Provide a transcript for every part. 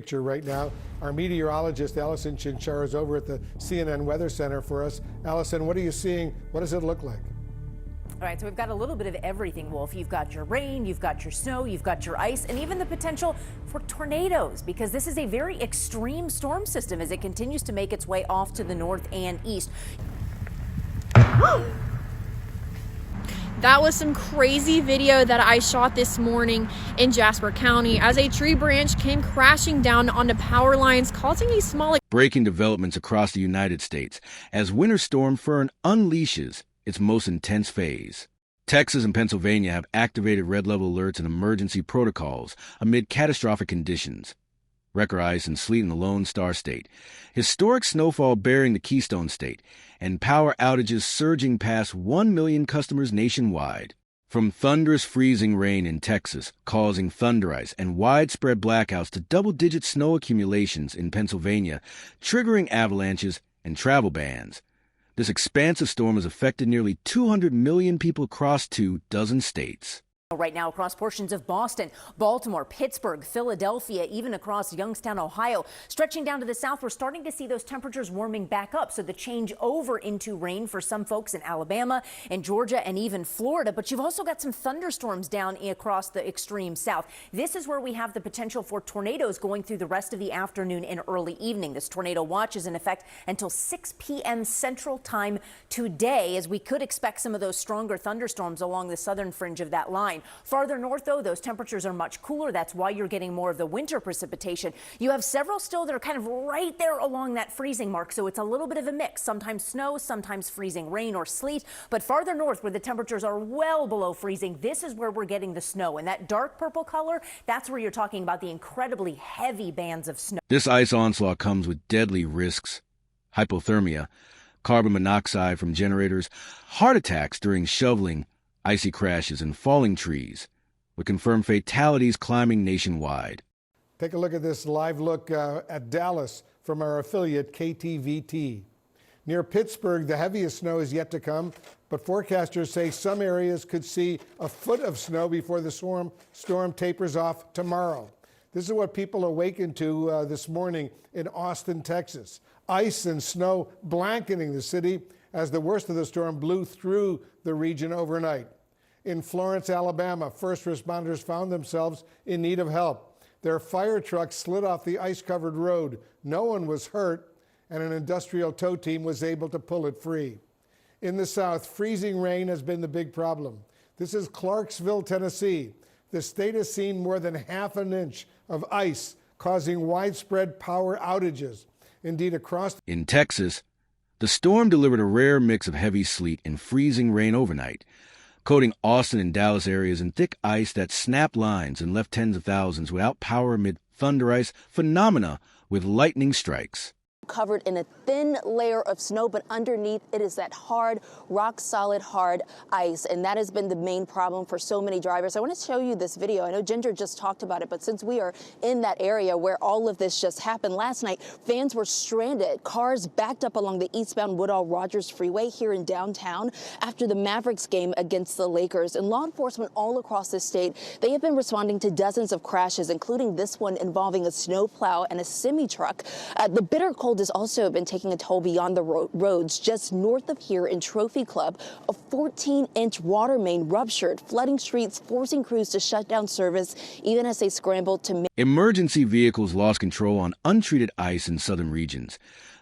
picture right now. Our meteorologist, Allison Chinchar, is over at the CNN Weather Center for us. Allison, what are you seeing? What does it look like? All right, so we've got a little bit of everything, Wolf. You've got your rain, you've got your snow, you've got your ice, and even the potential for tornadoes, because this is a very extreme storm system as it continues to make its way off to the north and east. That was some crazy video that I shot this morning in Jasper County as a tree branch came crashing down onto power lines, causing a small... Breaking developments across the United States as Winter Storm Fern unleashes its most intense phase. Texas and Pennsylvania have activated red level alerts and emergency protocols amid catastrophic conditions. Record ice and sleet in the Lone Star State, historic snowfall bearing the Keystone State, and power outages surging past 1 million customers nationwide. From thunderous freezing rain in Texas, causing thunder ice and widespread blackouts, to double-digit snow accumulations in Pennsylvania, triggering avalanches and travel bans. This expansive storm has affected nearly 200 million people across 24 states. Right now across portions of Boston, Baltimore, Pittsburgh, Philadelphia, even across Youngstown, Ohio. Stretching down to the south, we're starting to see those temperatures warming back up. So the change over into rain for some folks in Alabama and Georgia and even Florida. But you've also got some thunderstorms down across the extreme south. This is where we have the potential for tornadoes going through the rest of the afternoon and early evening. This tornado watch is in effect until 6 p.m. Central Time today, as we could expect some of those stronger thunderstorms along the southern fringe of that line. Farther north, though, those temperatures are much cooler. That's why you're getting more of the winter precipitation. You have several still that are kind of right there along that freezing mark, so it's a little bit of a mix. Sometimes snow, sometimes freezing rain or sleet. But farther north, where the temperatures are well below freezing, this is where we're getting the snow. And that dark purple color, that's where you're talking about the incredibly heavy bands of snow. This ice onslaught comes with deadly risks: hypothermia, carbon monoxide from generators, heart attacks during shoveling, icy crashes, and falling trees, with confirmed fatalities climbing nationwide. Take a look at this live look at Dallas from our affiliate KTVT. Near Pittsburgh, the heaviest snow is yet to come, but forecasters say some areas could see a foot of snow before the storm tapers off tomorrow. This is what people awakened to this morning in Austin, Texas. Ice and snow blanketing the city as the worst of the storm blew through the region overnight. In Florence, Alabama, first responders found themselves in need of help. Their fire truck slid off the ice-covered road. No one was hurt, and an industrial tow team was able to pull it free. In the south, freezing rain has been the big problem. This is Clarksville, Tennessee. The state has seen more than ½ an inch of ice, causing widespread power outages. Indeed, across... In Texas, the storm delivered a rare mix of heavy sleet and freezing rain overnight, coating Austin and Dallas areas in thick ice that snapped lines and left tens of thousands without power amid thunder ice phenomena with lightning strikes. Covered in a thin layer of snow, but underneath it is that hard, rock solid, hard ice. And that has been the main problem for so many drivers. I want to show you this video. I know Ginger just talked about it, but since we are in that area where all of this just happened last night, fans were stranded. Cars backed up along the eastbound Woodall-Rogers Freeway here in downtown after the Mavericks game against the Lakers. And law enforcement all across the state, they have been responding to dozens of crashes, including this one involving a snowplow and a semi-truck. The bitter cold has also been taking a toll beyond the roads. Just north of here in Trophy Club, a 14-inch water main ruptured, flooding streets, forcing crews to shut down service, even as they scrambled to... Emergency vehicles lost control on untreated ice in southern regions,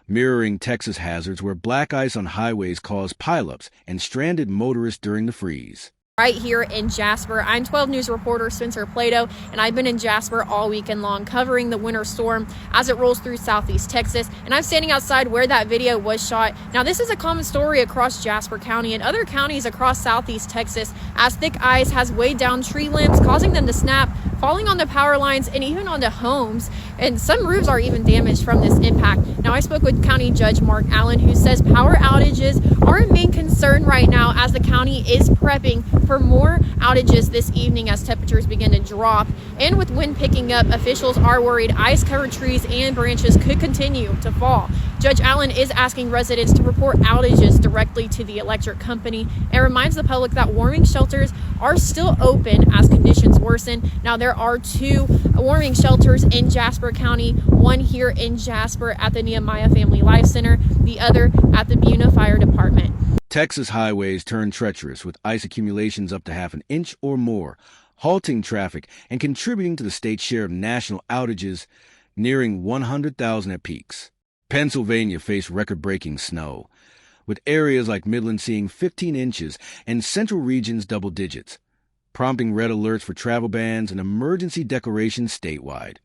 mirroring Texas hazards where black ice on highways caused pileups and stranded motorists during the freeze. Right here in Jasper, I'm 12 News reporter Spencer Plato, and I've been in Jasper all weekend long covering the winter storm as it rolls through southeast Texas, and I'm standing outside where that video was shot. Now, this is a common story across Jasper County and other counties across southeast Texas as thick ice has weighed down tree limbs, causing them to snap, falling onto power lines and even onto homes, and some roofs are even damaged from this impact. Now, I spoke with County Judge Mark Allen, who says power outages are a main concern right now as the county is prepping for more outages this evening as temperatures begin to drop. And with wind picking up, officials are worried ice-covered trees and branches could continue to fall. Judge Allen is asking residents to report outages directly to the electric company and reminds the public that warming shelters are still open as conditions worsen. Now, there there are 2 warming shelters in Jasper County, one here in Jasper at the Nehemiah Family Life Center, the other at the Buna Fire Department. Texas highways turn treacherous with ice accumulations up to half an inch or more, halting traffic and contributing to the state's share of national outages, nearing 100,000 at peaks. Pennsylvania faced record-breaking snow, with areas like Midland seeing 15 inches and central regions double digits, prompting red alerts for travel bans and emergency declarations statewide.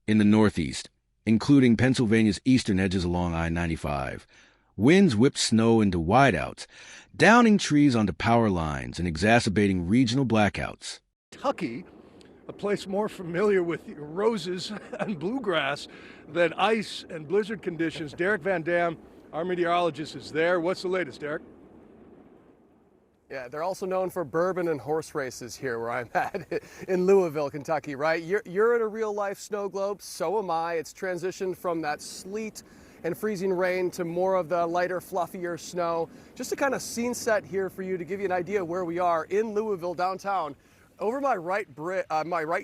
In the Northeast, including Pennsylvania's eastern edges along I-95, winds whipped snow into whiteouts, downing trees onto power lines and exacerbating regional blackouts. Kentucky, a place more familiar with roses and bluegrass than ice and blizzard conditions. Derek Van Dam, our meteorologist, is there. What's the latest, Derek? Yeah, they're also known for bourbon and horse races here where I'm at in Louisville, Kentucky, right? You're in a real-life snow globe, so am I. It's transitioned from that sleet and freezing rain to more of the lighter, fluffier snow. Just to kind of scene set here for you to give you an idea where we are in Louisville downtown. Over my right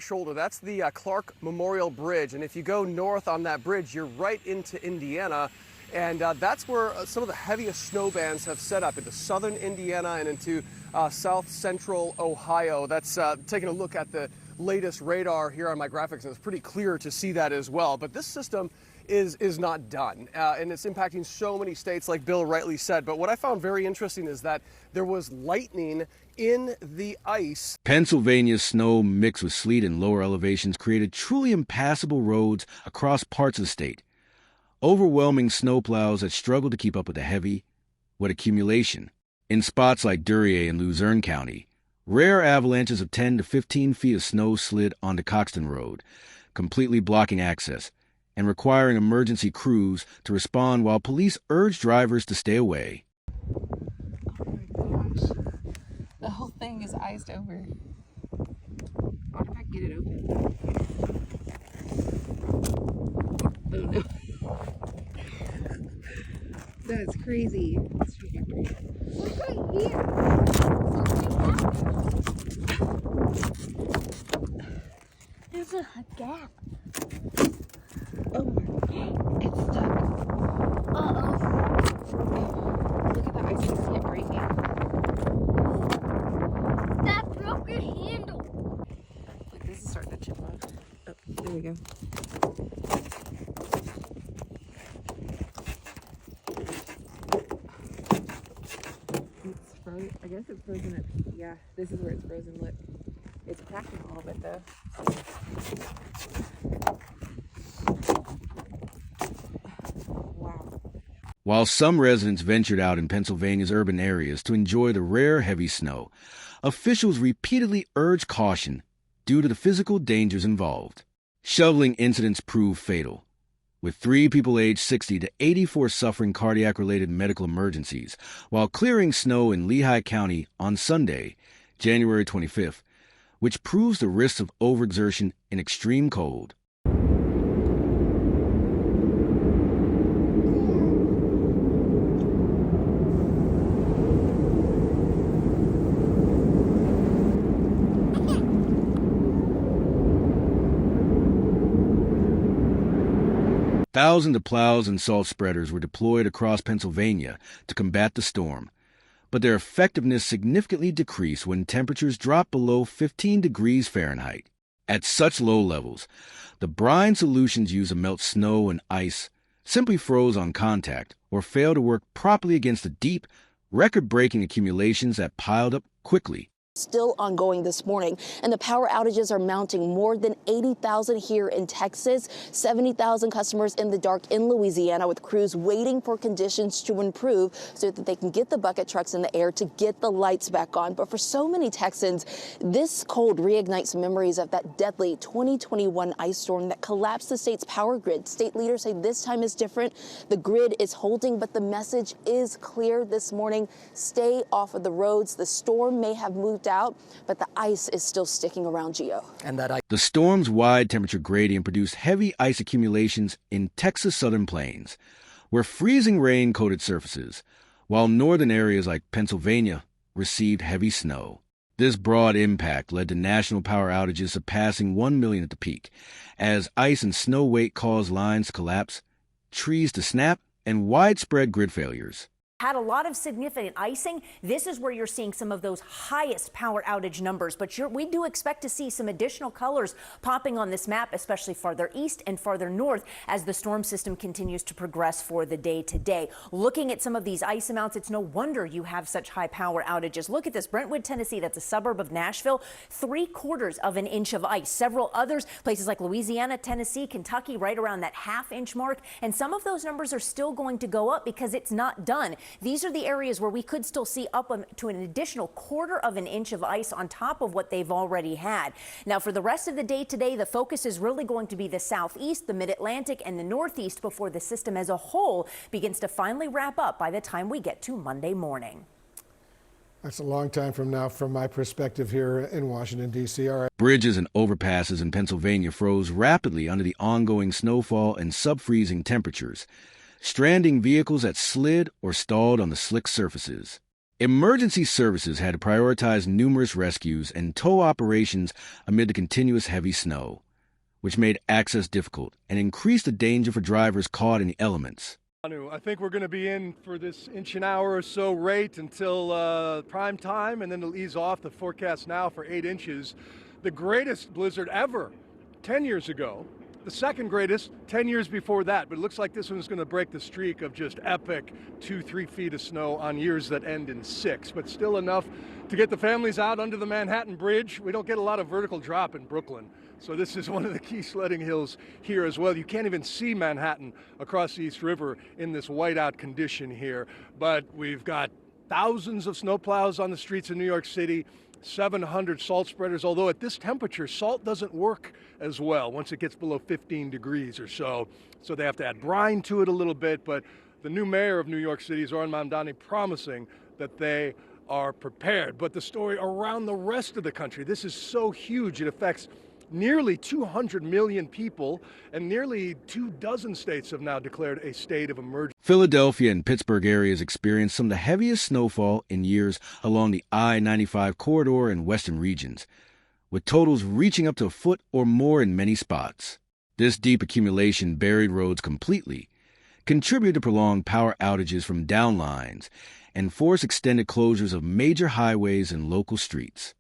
shoulder, that's the Clark Memorial Bridge, and if you go north on that bridge, you're right into Indiana. And that's where some of the heaviest snow bands have set up into southern Indiana and into south central Ohio. That's taking a look at the latest radar here on my graphics, and it's pretty clear to see that as well. But this system is not done, and it's impacting so many states, like Bill rightly said. But what I found very interesting is that there was lightning in the ice. Pennsylvania's snow mixed with sleet and lower elevations created truly impassable roads across parts of the state. Overwhelming snowplows that struggled to keep up with the heavy, wet accumulation. In spots like Duryea and Luzerne County, rare avalanches of 10 to 15 feet of snow slid onto Coxton Road, completely blocking access and requiring emergency crews to respond while police urged drivers to stay away. Oh my gosh. The whole thing is iced over. I wonder if I can get it open. Oh no. That's crazy. Let's try to get it. Look right here. There's a gap. Oh my, it's stuck. Uh-oh. Look at the ice, you see it breaking. That broke your handle. Look, this is starting to chip off. Oh, there we go. I guess it's frozen up. Yeah, this is where it's frozen. Look, it's cracking a little bit though. Wow. While some residents ventured out in Pennsylvania's urban areas to enjoy the rare heavy snow, officials repeatedly urged caution due to the physical dangers involved. Shoveling incidents proved fatal, with 3 people aged 60 to 84 suffering cardiac-related medical emergencies while clearing snow in Lehigh County on Sunday, January 25th, which proves the risks of overexertion in extreme cold. Thousands of plows and salt spreaders were deployed across Pennsylvania to combat the storm, but their effectiveness significantly decreased when temperatures dropped below 15 degrees Fahrenheit. At such low levels, the brine solutions used to melt snow and ice simply froze on contact or failed to work properly against the deep, record-breaking accumulations that piled up quickly. still ongoing this morning, and the power outages are mounting. More than 80,000 here in Texas, 70,000 customers in the dark in Louisiana, with crews waiting for conditions to improve so that they can get the bucket trucks in the air to get the lights back on. But for so many Texans, this cold reignites memories of that deadly 2021 ice storm that collapsed the state's power grid. State leaders say this time is different. The grid is holding, but the message is clear this morning. Stay off of the roads. The storm may have moved out, but the ice is still sticking around, Gio. And that ice. The storm's wide temperature gradient produced heavy ice accumulations in Texas' southern plains, where freezing rain coated surfaces, while northern areas like Pennsylvania received heavy snow. This broad impact led to national power outages surpassing 1 million at the peak, as ice and snow weight caused lines to collapse, trees to snap, and widespread grid failures. Had a lot of significant icing. This is where you're seeing some of those highest power outage numbers, but we do expect to see some additional colors popping on this map, especially farther east and farther north as the storm system continues to progress for the day today. Looking at some of these ice amounts, it's no wonder you have such high power outages. Look at this, Brentwood, Tennessee, that's a suburb of Nashville, 3/4 of an inch of ice. Several others, places like Louisiana, Tennessee, Kentucky, right around that half-inch mark, and some of those numbers are still going to go up because it's not done. These are the areas where we could still see up to an additional 1/4 of an inch of ice on top of what they've already had. Now, for the rest of the day today, the focus is really going to be the southeast, the mid-Atlantic, and the northeast before the system as a whole begins to finally wrap up by the time we get to Monday morning. That's a long time from now from my perspective here in Washington, D.C. All right. Bridges and overpasses in Pennsylvania froze rapidly under the ongoing snowfall and sub-freezing temperatures, stranding vehicles that slid or stalled on the slick surfaces. Emergency services had to prioritize numerous rescues and tow operations amid the continuous heavy snow, which made access difficult and increased the danger for drivers caught in the elements. I think we're going to be in for this inch an hour or so rate until prime time, and then it'll ease off. The forecast now for 8 inches. The greatest blizzard ever 10 years ago. The second greatest 10 years before that, but it looks like this one's going to break the streak of just epic 2-3 feet of snow on years that end in 6, but still enough to get the families out under the Manhattan Bridge. We don't get a lot of vertical drop in Brooklyn, so this is one of the key sledding hills here as well. You can't even see Manhattan across the East River in this whiteout condition here, but we've got thousands of snowplows on the streets of New York City, 700 salt spreaders, although at this temperature, salt doesn't work as well once it gets below 15 degrees or so. So they have to add brine to it a little bit, but the new mayor of New York City, Zohran Mamdani, promising that they are prepared. But the story around the rest of the country, this is so huge. It affects nearly 200 million people, and nearly 24 states have now declared a state of emergency. Philadelphia and Pittsburgh areas experienced some of the heaviest snowfall in years along the I-95 corridor and western regions, with totals reaching up to a foot or more in many spots. This deep accumulation buried roads completely, contributed to prolonged power outages from downlines, and forced extended closures of major highways and local streets.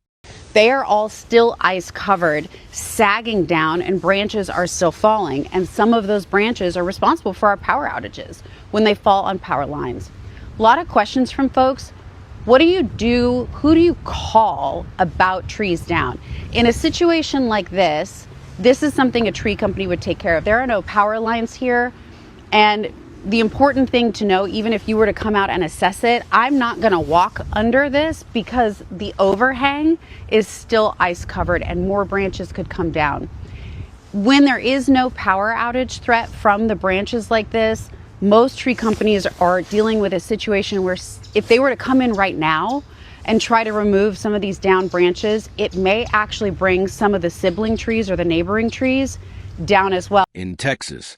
They are all still ice covered, sagging down, and branches are still falling. And some of those branches are responsible for our power outages when they fall on power lines. A lot of questions from folks. What do you do? Who do you call about trees down? In a situation like this is something a tree company would take care of. There are no power lines here. And the important thing to know, even if you were to come out and assess it, I'm not going to walk under this because the overhang is still ice covered and more branches could come down. When there is no power outage threat from the branches like this, most tree companies are dealing with a situation where if they were to come in right now and try to remove some of these down branches, it may actually bring some of the sibling trees or the neighboring trees down as well. In Texas,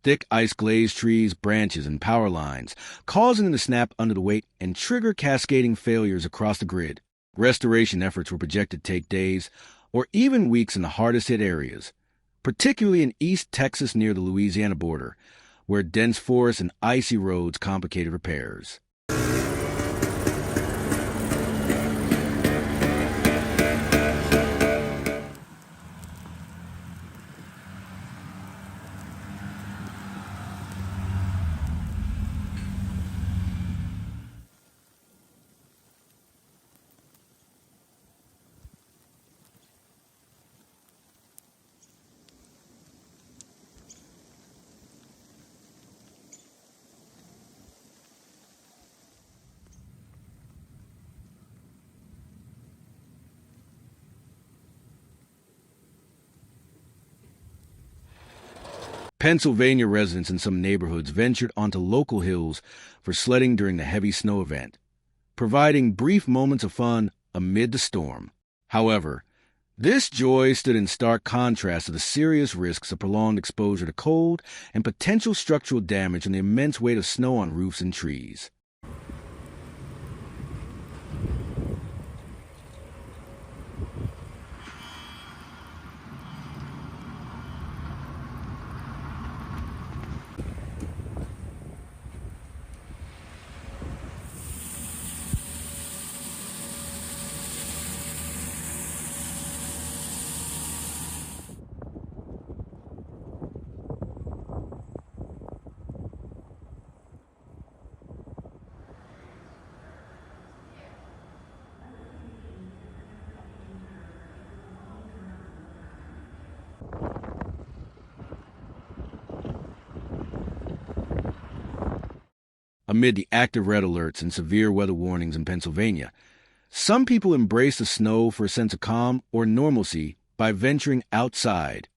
thick ice-glazed trees, branches, and power lines, causing them to snap under the weight and trigger cascading failures across the grid. Restoration efforts were projected to take days or even weeks in the hardest-hit areas, particularly in East Texas near the Louisiana border, where dense forests and icy roads complicated repairs. Pennsylvania residents in some neighborhoods ventured onto local hills for sledding during the heavy snow event, providing brief moments of fun amid the storm. However, this joy stood in stark contrast to the serious risks of prolonged exposure to cold and potential structural damage from the immense weight of snow on roofs and trees. Amid the active red alerts and severe weather warnings in Pennsylvania, some people embrace the snow for a sense of calm or normalcy by venturing outside.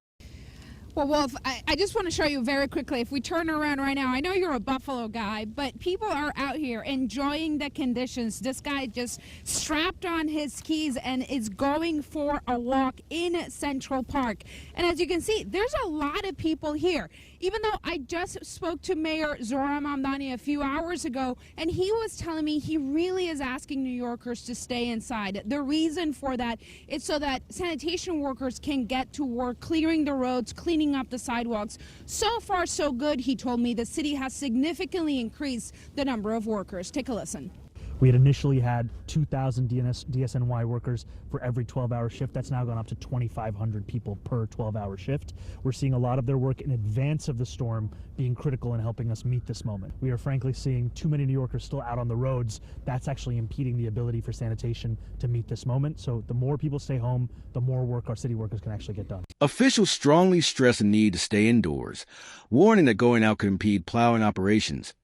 Well, Wolf, I just want to show you very quickly. If we turn around right now, I know you're a Buffalo guy, but people are out here enjoying the conditions. This guy just strapped on his skis and is going for a walk in Central Park. And as you can see, there's a lot of people here. Even though I just spoke to Mayor Zohran Mamdani a few hours ago, and he was telling me he really is asking New Yorkers to stay inside. The reason for that is so that sanitation workers can get to work clearing the roads, cleaning up the sidewalks. So far, so good, he told me. The city has significantly increased the number of workers. Take a listen. We had initially had 2,000 DSNY workers for every 12-hour shift. That's now gone up to 2,500 people per 12-hour shift. We're seeing a lot of their work in advance of the storm being critical in helping us meet this moment. We are frankly seeing too many New Yorkers still out on the roads. That's actually impeding the ability for sanitation to meet this moment. So the more people stay home, the more work our city workers can actually get done. Officials strongly stress the need to stay indoors, warning that going out could impede plowing operations,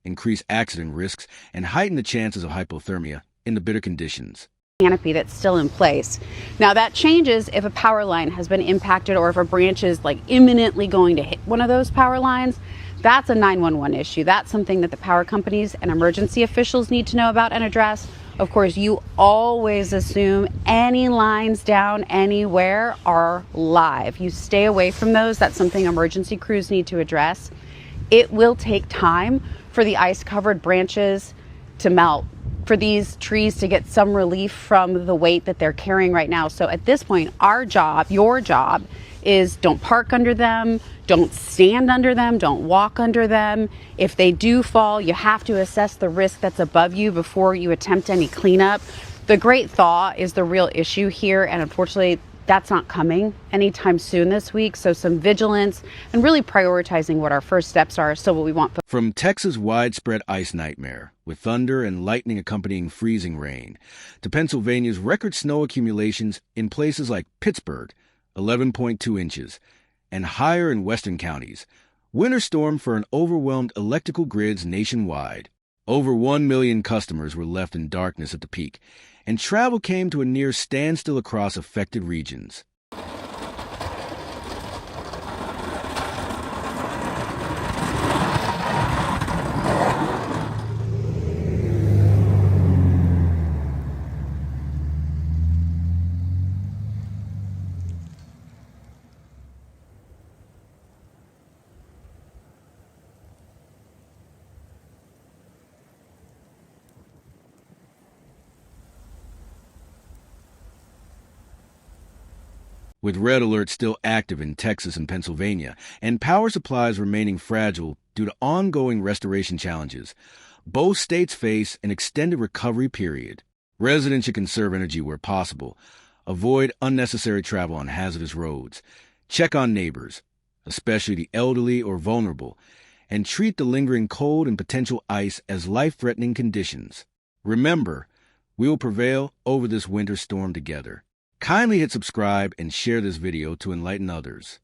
increase accident risks, and heighten the chances of hypothermia in the bitter conditions. Canopy that's still in place. Now that changes if a power line has been impacted or if a branch is like imminently going to hit one of those power lines. That's a 911 issue. That's something that the power companies and emergency officials need to know about and address. Of course, you always assume any lines down anywhere are live. You stay away from those. That's something emergency crews need to address. It will take time for the ice-covered branches to melt, for these trees to get some relief from the weight that they're carrying right now. So at this point, our job, your job, is don't park under them, don't stand under them, don't walk under them. If they do fall, you have to assess the risk that's above you before you attempt any cleanup. The great thaw is the real issue here, and unfortunately, that's not coming anytime soon this week. So some vigilance and really prioritizing what our first steps are. So what we want. From Texas' widespread ice nightmare, with thunder and lightning accompanying freezing rain, to Pennsylvania's record snow accumulations in places like Pittsburgh, 11.2 inches, and higher in western counties, winterstorm for an overwhelmed electrical grids nationwide. Over 1 million customers were left in darkness at the peak, and travel came to a near standstill across affected regions. With red alerts still active in Texas and Pennsylvania, and power supplies remaining fragile due to ongoing restoration challenges, both states face an extended recovery period. Residents should conserve energy where possible, avoid unnecessary travel on hazardous roads, check on neighbors, especially the elderly or vulnerable, and treat the lingering cold and potential ice as life-threatening conditions. Remember, we will prevail over this winter storm together. Kindly hit subscribe and share this video to enlighten others.